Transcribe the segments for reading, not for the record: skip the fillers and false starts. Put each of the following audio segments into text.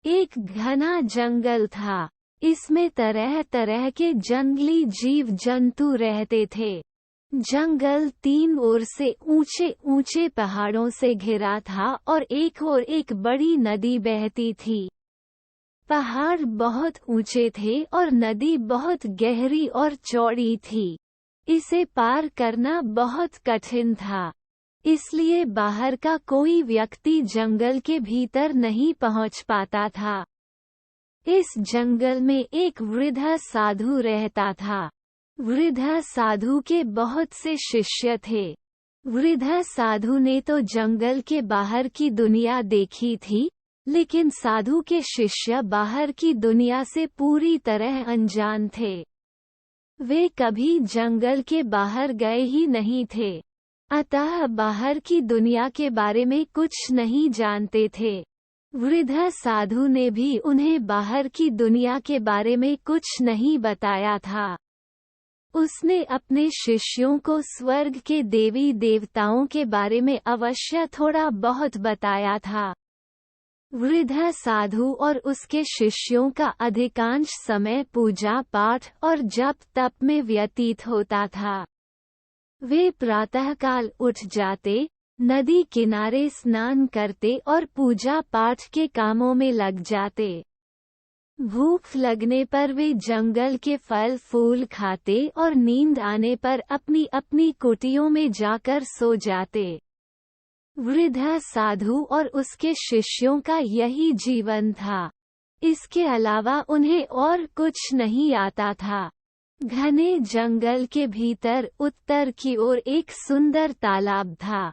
एक घना जंगल था। इसमें तरह तरह के जंगली जीव जंतु रहते थे। जंगल तीन ओर से ऊंचे ऊंचे पहाड़ों से घिरा था और एक ओर एक बड़ी नदी बहती थी। पहाड़ बहुत ऊंचे थे और नदी बहुत गहरी और चौड़ी थी। इसे पार करना बहुत कठिन था, इसलिए बाहर का कोई व्यक्ति जंगल के भीतर नहीं पहुंच पाता था। इस जंगल में एक वृद्ध साधु रहता था। वृद्ध साधु के बहुत से शिष्य थे। वृद्ध साधु ने तो जंगल के बाहर की दुनिया देखी थी, लेकिन साधु के शिष्य बाहर की दुनिया से पूरी तरह अनजान थे। वे कभी जंगल के बाहर गए ही नहीं थे, अतः बाहर की दुनिया के बारे में कुछ नहीं जानते थे। वृद्ध साधु ने भी उन्हें बाहर की दुनिया के बारे में कुछ नहीं बताया था। उसने अपने शिष्यों को स्वर्ग के देवी देवताओं के बारे में अवश्य थोड़ा बहुत बताया था। वृद्ध साधु और उसके शिष्यों का अधिकांश समय पूजा पाठ और जप तप में व्यतीत होता था। वे प्रातःकाल उठ जाते, नदी किनारे स्नान करते और पूजा पाठ के कामों में लग जाते। भूख लगने पर वे जंगल के फल फूल खाते और नींद आने पर अपनी अपनी कुटियों में जाकर सो जाते। वृद्ध साधु और उसके शिष्यों का यही जीवन था। इसके अलावा उन्हें और कुछ नहीं आता था। घने जंगल के भीतर उत्तर की ओर एक सुंदर तालाब था।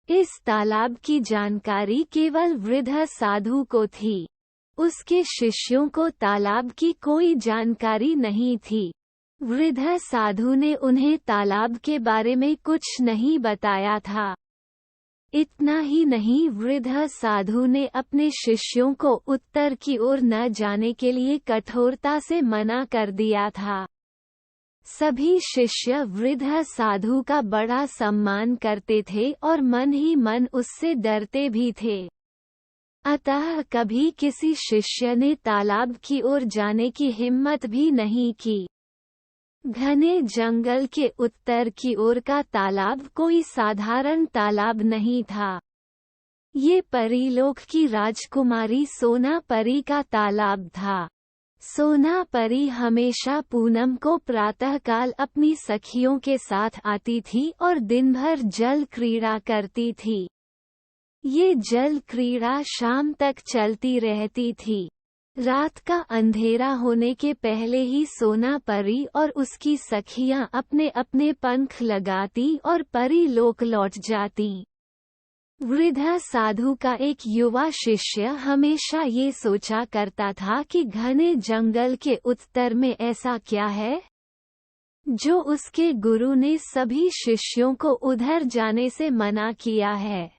इस तालाब की जानकारी केवल वृद्ध साधु को थी। उसके शिष्यों को तालाब की कोई जानकारी नहीं थी। वृद्ध साधु ने उन्हें तालाब के बारे में कुछ नहीं बताया था। इतना ही नहीं, वृद्ध साधु ने अपने शिष्यों को उत्तर की ओर न जाने के लिए कठोरता से मना कर दिया था। सभी शिष्य वृद्ध साधु का बड़ा सम्मान करते थे और मन ही मन उससे डरते भी थे। अतः कभी किसी शिष्य ने तालाब की ओर जाने की हिम्मत भी नहीं की। घने जंगल के उत्तर की ओर का तालाब कोई साधारण तालाब नहीं था। ये परीलोक की राजकुमारी सोना परी का तालाब था। सोना परी हमेशा पूनम को प्रातःकाल अपनी सखियों के साथ आती थी और दिन भर जल क्रीड़ा करती थी। ये जल क्रीड़ा शाम तक चलती रहती थी। रात का अंधेरा होने के पहले ही सोना परी और उसकी सखियां अपने अपने पंख लगाती और परी लोक लौट जाती। वृद्ध साधु का एक युवा शिष्य हमेशा ये सोचा करता था कि घने जंगल के उत्तर में ऐसा क्या है जो उसके गुरु ने सभी शिष्यों को उधर जाने से मना किया है।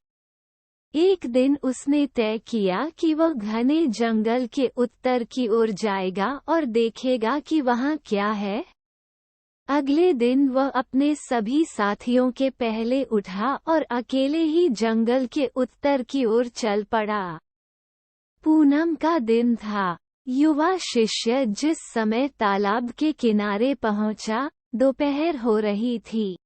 एक दिन उसने तय किया कि वह घने जंगल के उत्तर की ओर जाएगा और देखेगा कि वहाँ क्या है। अगले दिन वह अपने सभी साथियों के पहले उठा और अकेले ही जंगल के उत्तर की ओर चल पड़ा। पूनम का दिन था। युवा शिष्य जिस समय तालाब के किनारे पहुंचा, दोपहर हो रही थी।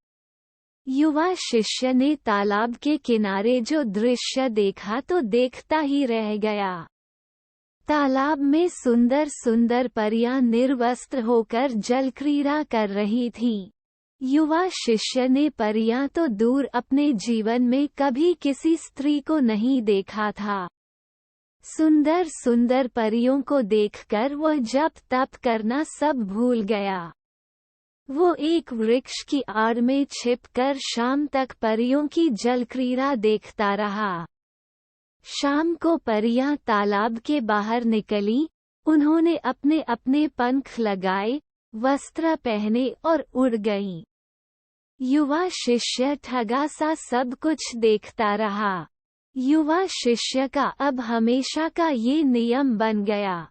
युवा शिष्य ने तालाब के किनारे जो दृश्य देखा तो देखता ही रह गया। तालाब में सुंदर सुंदर परियां निर्वस्त्र होकर जल क्रीड़ा कर रही थीं। युवा शिष्य ने परियां तो दूर अपने जीवन में कभी किसी स्त्री को नहीं देखा था। सुंदर सुंदर परियों को देखकर वह जप तप करना सब भूल गया। वो एक वृक्ष की आड़ में छिपकर शाम तक परियों की जल क्रीड़ा देखता रहा। शाम को परियां तालाब के बाहर निकली। उन्होंने अपने अपने पंख लगाए, वस्त्र पहने और उड़ गईं। युवा शिष्य ठगा सा सब कुछ देखता रहा। युवा शिष्य का अब हमेशा का ये नियम बन गया।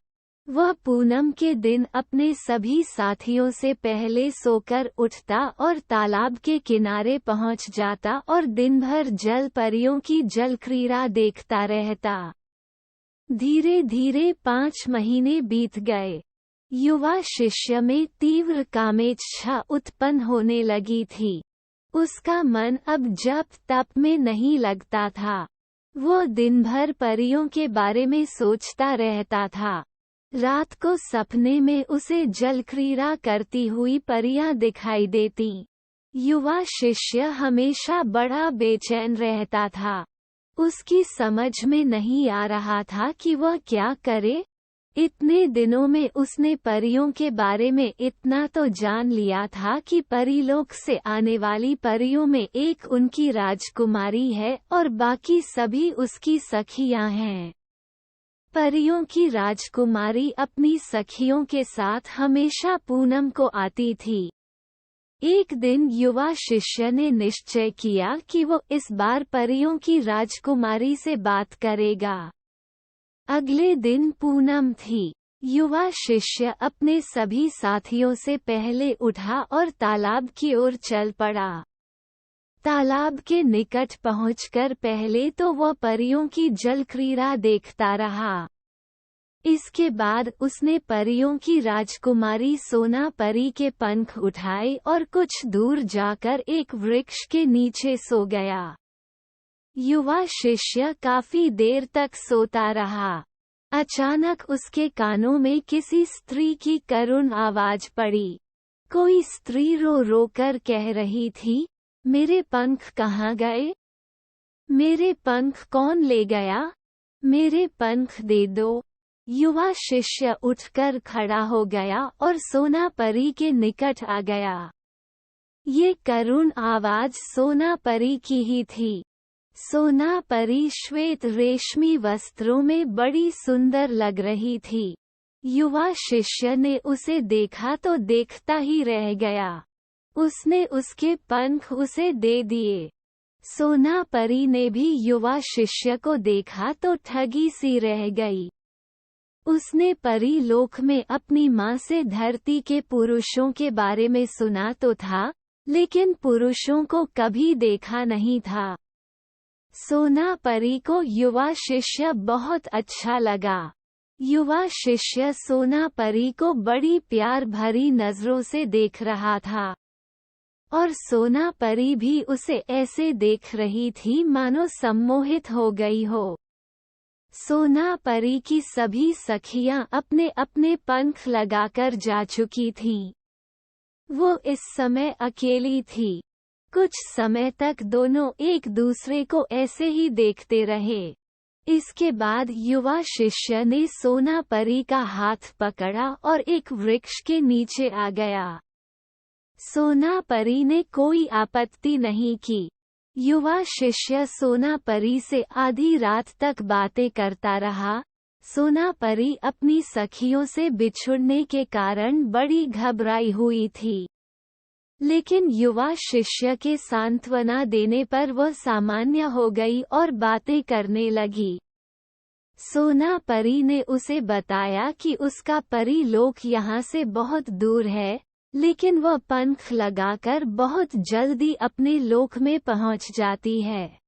वह पूनम के दिन अपने सभी साथियों से पहले सोकर उठता और तालाब के किनारे पहुंच जाता और दिन भर जल परियों की जल क्रीड़ा देखता रहता। धीरे धीरे 5 महीने बीत गए। युवा शिष्य में तीव्र कामेच्छा उत्पन्न होने लगी थी। उसका मन अब जप तप में नहीं लगता था। वो दिन भर परियों के बारे में सोचता रहता था। रात को सपने में उसे जलक्रीड़ा करती हुई परियां दिखाई देती। युवा शिष्य हमेशा बड़ा बेचैन रहता था। उसकी समझ में नहीं आ रहा था कि वह क्या करे। इतने दिनों में उसने परियों के बारे में इतना तो जान लिया था कि परीलोक से आने वाली परियों में एक उनकी राजकुमारी है और बाकी सभी उसकी सखियां हैं। परियों की राजकुमारी अपनी सखियों के साथ हमेशा पूनम को आती थी। एक दिन युवा शिष्य ने निश्चय किया कि वो इस बार परियों की राजकुमारी से बात करेगा। अगले दिन पूनम थी। युवा शिष्य अपने सभी साथियों से पहले उठा और तालाब की ओर चल पड़ा। तालाब के निकट पहुंचकर पहले तो वह परियों की जलक्रीड़ा देखता रहा। इसके बाद उसने परियों की राजकुमारी सोना परी के पंख उठाए और कुछ दूर जाकर एक वृक्ष के नीचे सो गया। युवा शिष्य काफी देर तक सोता रहा। अचानक उसके कानों में किसी स्त्री की करुण आवाज पड़ी। कोई स्त्री रो रो कर कह रही थी, मेरे पंख कहाँ गए? मेरे पंख कौन ले गया? मेरे पंख दे दो। युवा शिष्य उठकर खड़ा हो गया और सोना परी के निकट आ गया। ये करुण आवाज सोना परी की ही थी। सोना परी श्वेत रेशमी वस्त्रों में बड़ी सुंदर लग रही थी। युवा शिष्य ने उसे देखा तो देखता ही रह गया। उसने उसके पंख उसे दे दिए। सोना परी ने भी युवा शिष्य को देखा तो ठगी सी रह गई। उसने परी लोक में अपनी माँ से धरती के पुरुषों के बारे में सुना तो था, लेकिन पुरुषों को कभी देखा नहीं था। सोना परी को युवा शिष्य बहुत अच्छा लगा। युवा शिष्य सोना परी को बड़ी प्यार भरी नजरों से देख रहा था और सोना परी भी उसे ऐसे देख रही थी मानो सम्मोहित हो गई हो। सोना परी की सभी सखियां अपने अपने पंख लगाकर जा चुकी थीं। वो इस समय अकेली थी। कुछ समय तक दोनों एक दूसरे को ऐसे ही देखते रहे। इसके बाद युवा शिष्य ने सोना परी का हाथ पकड़ा और एक वृक्ष के नीचे आ गया। सोना परी ने कोई आपत्ति नहीं की। युवा शिष्य सोना परी से आधी रात तक बातें करता रहा। सोना परी अपनी सखियों से बिछुड़ने के कारण बड़ी घबराई हुई थी, लेकिन युवा शिष्य के सांत्वना देने पर वह सामान्य हो गई और बातें करने लगी। सोना परी ने उसे बताया कि उसका परी लोक यहाँ से बहुत दूर है, लेकिन वह पंख लगाकर बहुत जल्दी अपने लोक में पहुँच जाती है।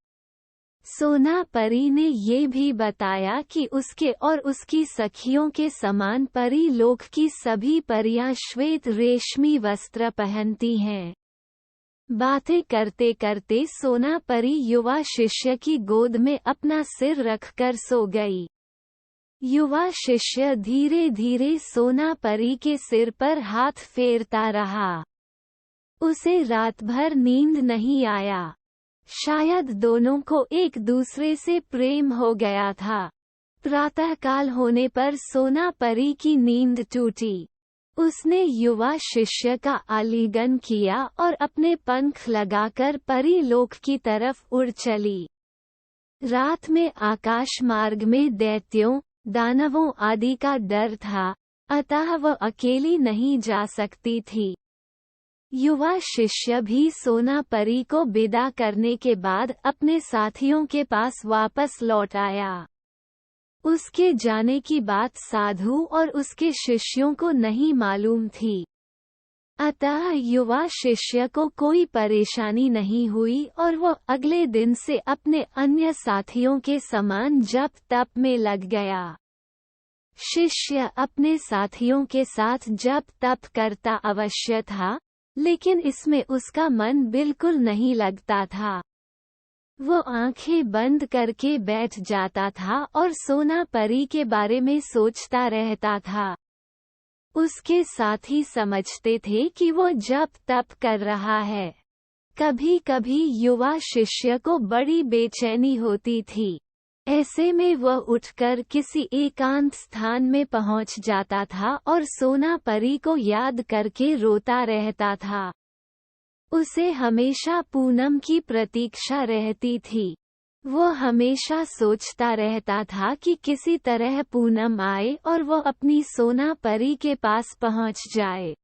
सोना परी ने ये भी बताया कि उसके और उसकी सखियों के समान परी लोक की सभी परियां श्वेत रेशमी वस्त्र पहनती हैं। बातें करते करते सोना परी युवा शिष्य की गोद में अपना सिर रखकर सो गई। युवा शिष्य धीरे धीरे सोना परी के सिर पर हाथ फेरता रहा। उसे रात भर नींद नहीं आया। शायद दोनों को एक दूसरे से प्रेम हो गया था। प्रातःकाल होने पर सोना परी की नींद टूटी। उसने युवा शिष्य का आलिंगन किया और अपने पंख लगाकर परी लोक की तरफ उड़ चली। रात में आकाश मार्ग में दैत्यों, दानवों आदि का डर था, अतः वह अकेली नहीं जा सकती थी। युवा शिष्य भी सोना परी को विदा करने के बाद अपने साथियों के पास वापस लौट आया। उसके जाने की बात साधु और उसके शिष्यों को नहीं मालूम थी, अतः युवा शिष्य को कोई परेशानी नहीं हुई और वह अगले दिन से अपने अन्य साथियों के समान जप तप में लग गया। शिष्य अपने साथियों के साथ जप तप करता अवश्य था, लेकिन इसमें उसका मन बिल्कुल नहीं लगता था। वो आंखें बंद करके बैठ जाता था और सोना परी के बारे में सोचता रहता था। उसके साथी समझते थे कि वो जप तप कर रहा है। कभी कभी युवा शिष्य को बड़ी बेचैनी होती थी। ऐसे में वह उठकर किसी एकांत स्थान में पहुंच जाता था और सोना परी को याद करके रोता रहता था। उसे हमेशा पूनम की प्रतीक्षा रहती थी। वो हमेशा सोचता रहता था कि किसी तरह पूनम आए और वो अपनी सोना परी के पास पहुंच जाए।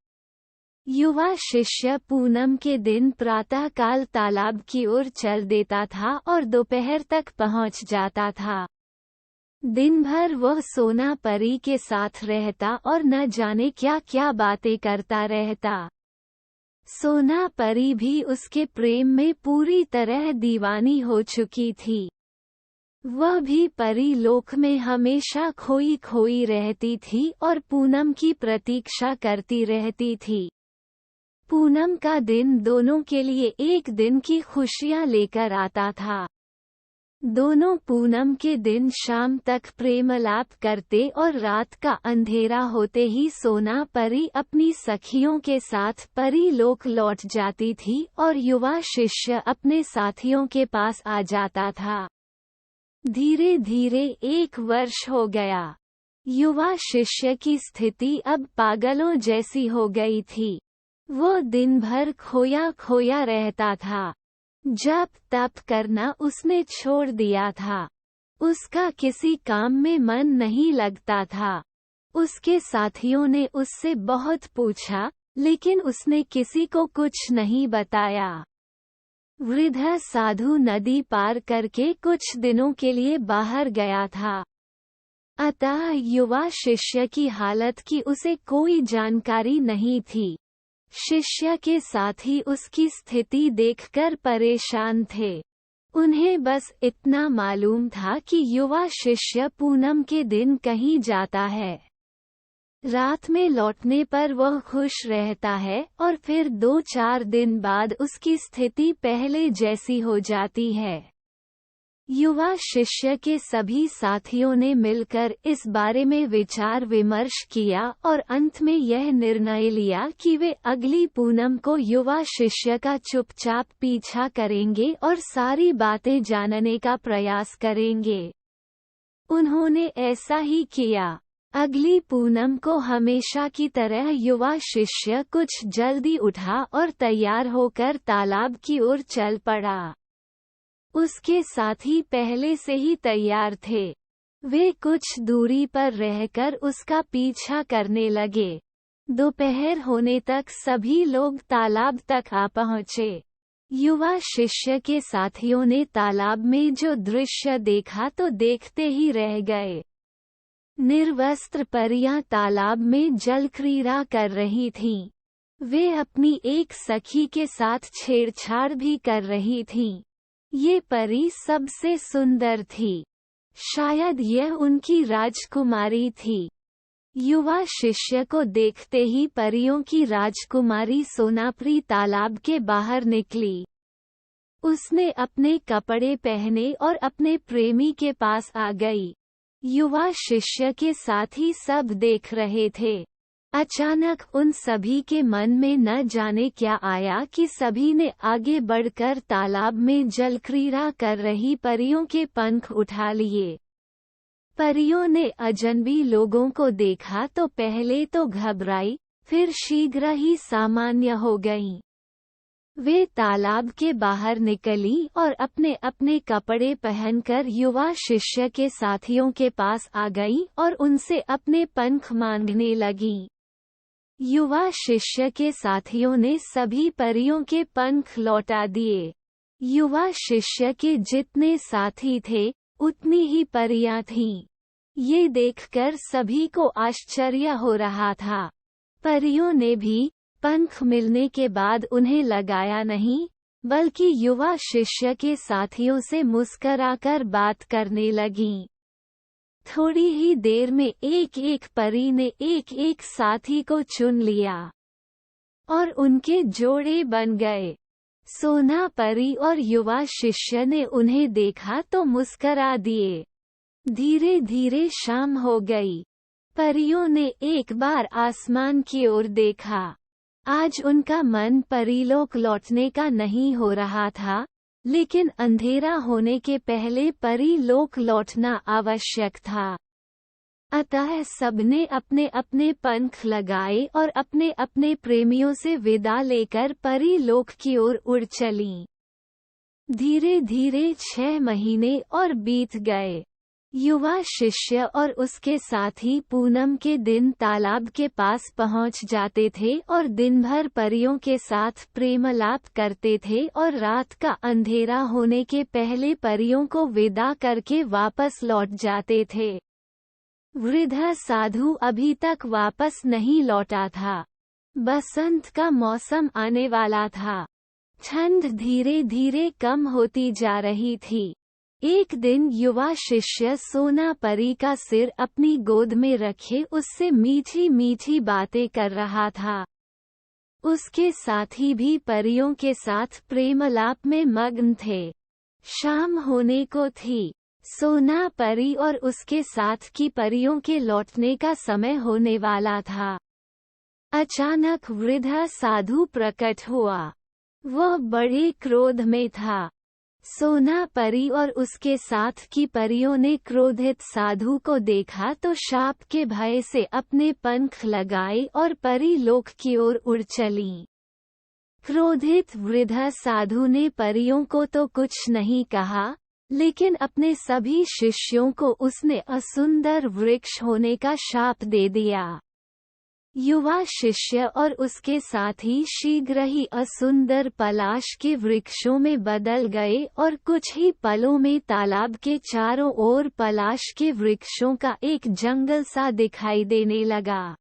युवा शिष्य पूनम के दिन प्रातःकाल तालाब की ओर चल देता था और दोपहर तक पहुंच जाता था। दिन भर वह सोना परी के साथ रहता और न जाने क्या क्या बातें करता रहता। सोना परी भी उसके प्रेम में पूरी तरह दीवानी हो चुकी थी। वह भी परी लोक में हमेशा खोई खोई रहती थी और पूनम की प्रतीक्षा करती रहती थी। पूनम का दिन दोनों के लिए एक दिन की खुशियां लेकर आता था। दोनों पूनम के दिन शाम तक प्रेमलाप करते और रात का अंधेरा होते ही सोना परी अपनी सखियों के साथ परी लोक लौट जाती थी और युवा शिष्य अपने साथियों के पास आ जाता था। धीरे धीरे 1 वर्ष हो गया। युवा शिष्य की स्थिति अब पागलों जैसी हो गई थी। वो दिन भर खोया खोया रहता था। जप तप करना उसने छोड़ दिया था। उसका किसी काम में मन नहीं लगता था। उसके साथियों ने उससे बहुत पूछा, लेकिन उसने किसी को कुछ नहीं बताया। वृद्ध साधु नदी पार करके कुछ दिनों के लिए बाहर गया था। अतः युवा शिष्य की हालत की उसे कोई जानकारी नहीं थी। शिष्य के साथी उसकी स्थिति देखकर परेशान थे। उन्हें बस इतना मालूम था कि युवा शिष्य पूनम के दिन कहीं जाता है। रात में लौटने पर वह खुश रहता है और फिर 2-4 दिन बाद उसकी स्थिति पहले जैसी हो जाती है। युवा शिष्य के सभी साथियों ने मिलकर इस बारे में विचार विमर्श किया और अंत में यह निर्णय लिया कि वे अगली पूनम को युवा शिष्य का चुपचाप पीछा करेंगे और सारी बातें जानने का प्रयास करेंगे। उन्होंने ऐसा ही किया। अगली पूनम को हमेशा की तरह युवा शिष्य कुछ जल्दी उठा और तैयार होकर तालाब की ओर चल पड़ा। उसके साथी पहले से ही तैयार थे। वे कुछ दूरी पर रहकर उसका पीछा करने लगे। दोपहर होने तक सभी लोग तालाब तक आ पहुँचे। युवा शिष्य के साथियों ने तालाब में जो दृश्य देखा तो देखते ही रह गए। निर्वस्त्र परियां तालाब में जल क्रीड़ा कर रही थीं। वे अपनी एक सखी के साथ छेड़छाड़ भी कर रही थीं। ये परी सबसे सुंदर थी। शायद यह उनकी राजकुमारी थी। युवा शिष्य को देखते ही परियों की राजकुमारी सोनापरी तालाब के बाहर निकली। उसने अपने कपड़े पहने और अपने प्रेमी के पास आ गई। युवा शिष्य के साथी सब देख रहे थे। अचानक उन सभी के मन में न जाने क्या आया कि सभी ने आगे बढ़कर तालाब में जल क्रीड़ा कर रही परियों के पंख उठा लिए। परियों ने अजनबी लोगों को देखा तो पहले तो घबराई, फिर शीघ्र ही सामान्य हो गईं। वे तालाब के बाहर निकली और अपने अपने कपड़े पहनकर युवा शिष्य के साथियों के पास आ गईं और उनसे अपने पंख मांगने लगीं। युवा शिष्य के साथियों ने सभी परियों के पंख लौटा दिए। युवा शिष्य के जितने साथी थे, उतनी ही परियां थीं। ये देखकर सभी को आश्चर्य हो रहा था। परियों ने भी पंख मिलने के बाद उन्हें लगाया नहीं, बल्कि युवा शिष्य के साथियों से मुस्कराकर बात करने लगीं। थोड़ी ही देर में एक एक परी ने एक एक साथी को चुन लिया और उनके जोड़े बन गए। सोना परी और युवा शिष्य ने उन्हें देखा तो मुस्करा दिए। धीरे धीरे शाम हो गई। परियों ने एक बार आसमान की ओर देखा। आज उनका मन परीलोक लौटने का नहीं हो रहा था, लेकिन अंधेरा होने के पहले परीलोक लौटना आवश्यक था। अतः सबने अपने अपने पंख लगाए और अपने अपने प्रेमियों से विदा लेकर परीलोक की ओर उड़ चलीं। धीरे धीरे 6 महीने और बीत गए। युवा शिष्य और उसके साथी पूनम के दिन तालाब के पास पहुंच जाते थे और दिन भर परियों के साथ प्रेमालाप करते थे और रात का अंधेरा होने के पहले परियों को विदा करके वापस लौट जाते थे। वृद्ध साधु अभी तक वापस नहीं लौटा था। बसंत का मौसम आने वाला था। ठंड धीरे धीरे कम होती जा रही थी। एक दिन युवा शिष्य सोना परी का सिर अपनी गोद में रखे उससे मीठी मीठी बातें कर रहा था। उसके साथी भी परियों के साथ प्रेमालाप में मग्न थे। शाम होने को थी। सोना परी और उसके साथ की परियों के लौटने का समय होने वाला था। अचानक वृद्ध साधु प्रकट हुआ। वह बड़े क्रोध में था। सोना परी और उसके साथ की परियों ने क्रोधित साधु को देखा तो शाप के भय से अपने पंख लगाए और परी लोक की ओर उड़ चलीं। क्रोधित वृद्ध साधु ने परियों को तो कुछ नहीं कहा, लेकिन अपने सभी शिष्यों को उसने असुंदर वृक्ष होने का शाप दे दिया। युवा शिष्य और उसके साथी शीघ्र ही असुंदर पलाश के वृक्षों में बदल गए और कुछ ही पलों में तालाब के चारों ओर पलाश के वृक्षों का एक जंगल सा दिखाई देने लगा।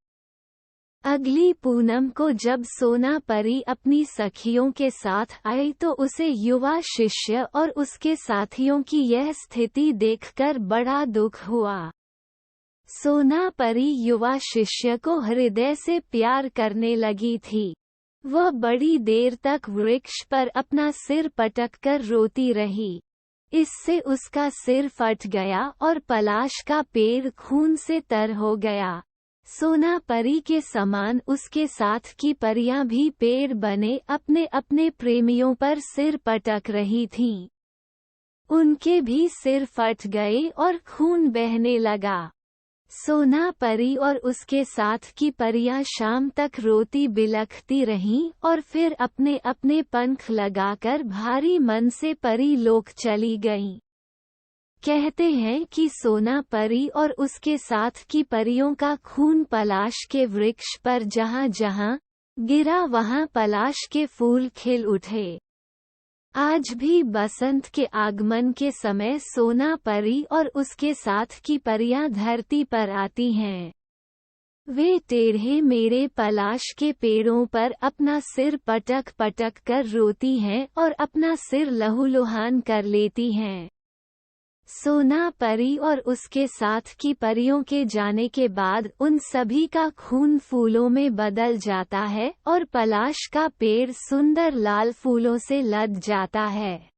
अगली पूनम को जब सोना परी अपनी सखियों के साथ आई तो उसे युवा शिष्य और उसके साथियों की यह स्थिति देखकर बड़ा दुख हुआ। सोना परी युवा शिष्य को हृदय से प्यार करने लगी थी। वह बड़ी देर तक वृक्ष पर अपना सिर पटककर रोती रही। इससे उसका सिर फट गया और पलाश का पेड़ खून से तर हो गया। सोना परी के समान उसके साथ की परियां भी पेड़ बने अपने अपने प्रेमियों पर सिर पटक रही थीं। उनके भी सिर फट गए और खून बहने लगा। सोना परी और उसके साथ की परियां शाम तक रोती बिलखती रहीं और फिर अपने अपने पंख लगाकर भारी मन से परी लोक चली गईं। कहते हैं कि सोना परी और उसके साथ की परियों का खून पलाश के वृक्ष पर जहाँ जहाँ गिरा वहाँ पलाश के फूल खिल उठे। आज भी बसंत के आगमन के समय सोना परी और उसके साथ की परियां धरती पर आती हैं। वे टेढ़े मेढ़े पलाश के पेड़ों पर अपना सिर पटक पटक कर रोती हैं और अपना सिर लहूलुहान कर लेती हैं। सोना परी और उसके साथ की परियों के जाने के बाद उन सभी का खून फूलों में बदल जाता है और पलाश का पेड़ सुंदर लाल फूलों से लद जाता है।